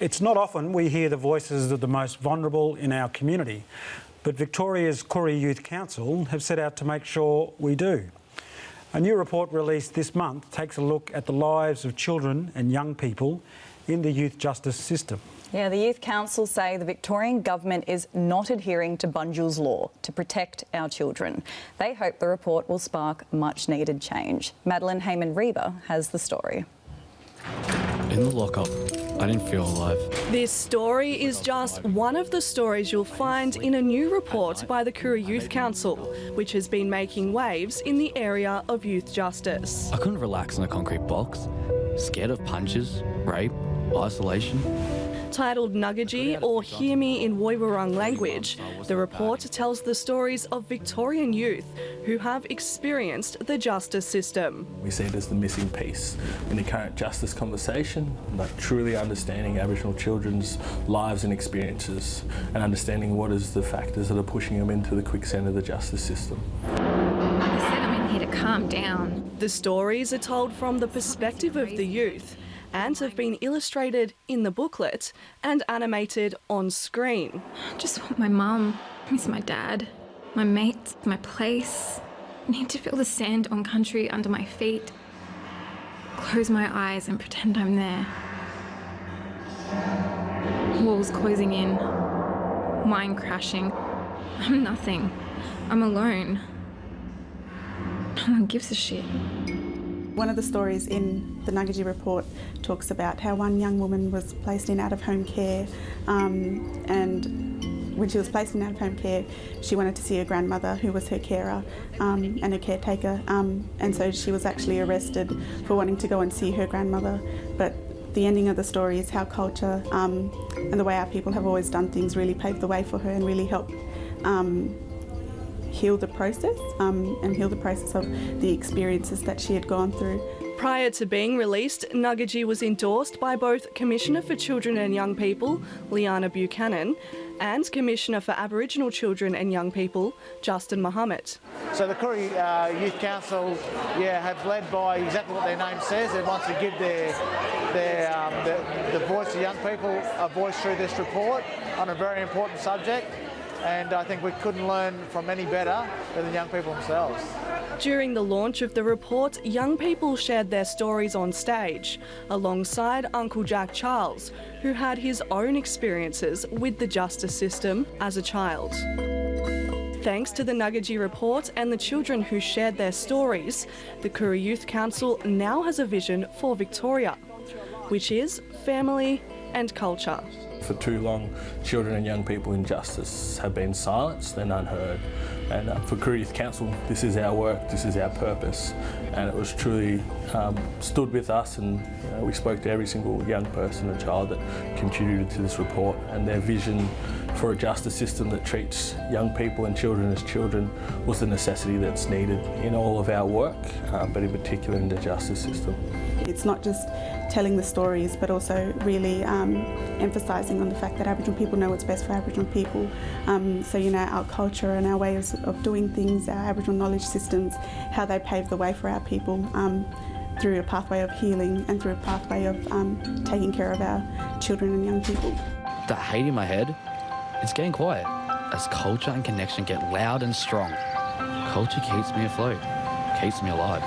It's not often we hear the voices of the most vulnerable in our community, but Victoria's Koorie Youth Council have set out to make sure we do. A new report released this month takes a look at the lives of children and young people in the youth justice system. Yeah, the Youth Council say the Victorian Government is not adhering to Bunjil's law to protect our children. They hope the report will spark much-needed change. Madeline Heyman-Reber has the story. In the lockup, I didn't feel alive. This story is just one of the stories you'll find in a new report by the Koorie Youth Council, which has been making waves in the area of youth justice. I couldn't relax in a concrete box, scared of punches, rape, isolation. Titled Ngaga-dji, or Hear Me in Woiwurrung language, the report tells the stories of Victorian youth who have experienced the justice system. We see it as the missing piece in the current justice conversation, like truly understanding Aboriginal children's lives and experiences and understanding what is the factors that are pushing them into the quicksand of the justice system. I said I'm in here to calm down. The stories are told from the perspective of the youth and have been illustrated in the booklet and animated on screen. I just want my mum, miss my dad, my mates, my place. I need to feel the sand on country under my feet. Close my eyes and pretend I'm there. Walls closing in, mind crashing. I'm nothing. I'm alone. No one gives a shit. One of the stories in the Ngaga-dji report talks about how one young woman was placed in out-of-home care, and when she was placed in out-of-home care, she wanted to see her grandmother, who was her carer and her caretaker, and so she was actually arrested for wanting to go and see her grandmother. But the ending of the story is how culture and the way our people have always done things really paved the way for her and really helped heal the process and heal the process of the experiences that she had gone through. Prior to being released, Ngaga-dji was endorsed by both Commissioner for Children and Young People, Liana Buchanan, and Commissioner for Aboriginal Children and Young People, Justin Muhammad. So the Koorie Youth Council, have led by exactly what their name says. They want to give the voice of young people a voice through this report on a very important subject. And I think we couldn't learn from any better than the young people themselves. During the launch of the report, young people shared their stories on stage, alongside Uncle Jack Charles, who had his own experiences with the justice system as a child. Thanks to the Ngaga-dji report and the children who shared their stories, the Koorie Youth Council now has a vision for Victoria, which is family and culture. For too long, children and young people in justice have been silenced and unheard. And for Koorie Youth Council, this is our work, this is our purpose. And it was truly stood with us, and we spoke to every single young person and child that contributed to this report, and their vision for a justice system that treats young people and children as children was the necessity that's needed in all of our work, but in particular in the justice system. It's not just telling the stories, but also really emphasising on the fact that Aboriginal people know what's best for Aboriginal people. So, our culture and our ways of doing things, our Aboriginal knowledge systems, how they pave the way for our people through a pathway of healing and through a pathway of taking care of our children and young people. That hate in my head, it's getting quiet as culture and connection get loud and strong. Culture keeps me afloat, keeps me alive.